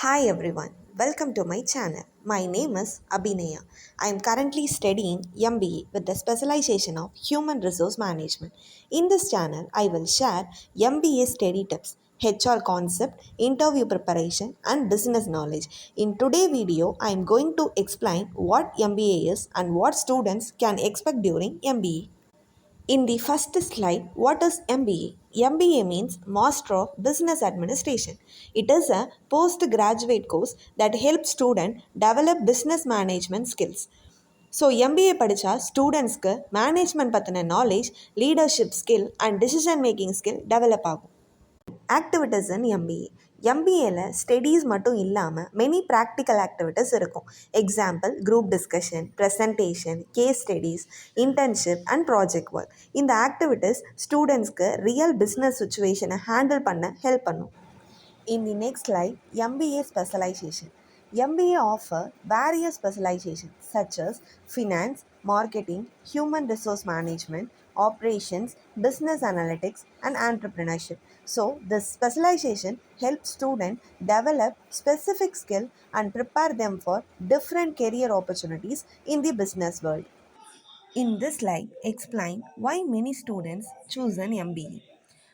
Hi everyone, welcome to my channel. My name is Abhinaya. I am currently studying MBA with the specialization of Human Resource Management. In this channel, I will share MBA study tips, HR concept, interview preparation, and business knowledge. In today's video, I am going to explain what MBA is and what students can expect during MBA. In the first slide, what is MBA? MBA means Master of Business Administration. It is a postgraduate course that helps students develop business management skills. So MBA படித்தா ஸ்டூடெண்ட்ஸ்க்கு management பற்றின knowledge leadership skill and decision making skill develop ஆகும். Activities in MBA எம்பிஏல studies மட்டும் இல்லாமல் many practical activities இருக்கும். Example group discussion, presentation, case studies, internship and project work. இந்த activities ஸ்டூடெண்ட்ஸ்க்கு ரியல் பிஸ்னஸ் சுச்சுவேஷனை ஹேண்டில் பண்ண ஹெல்ப் பண்ணும். In the next slide, MBA specialization. MBA offer various specializations such as finance, marketing, human resource management, operations, business analytics, and entrepreneurship. So, this specialization helps students develop specific skill and prepare them for different career opportunities in the business world. In this slide, explain why many students choose an MBA.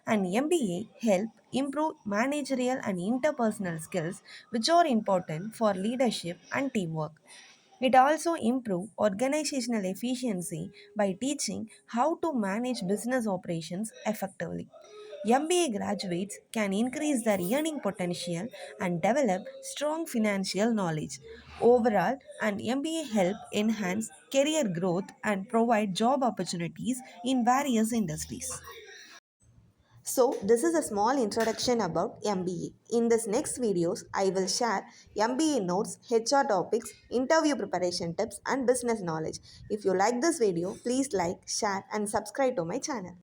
An MBA help improve managerial and interpersonal skills which are important for leadership and teamwork. It also improve organizational efficiency by teaching how to manage business operations effectively. MBA graduates can increase their earning potential and develop strong financial knowledge. Overall, an MBA help enhance career growth and provide job opportunities in various industries. So, this is a small introduction about MBA. In this next videos, I will share MBA notes, HR topics, interview preparation tips and business knowledge. If you like this video, please like, share and subscribe to my channel.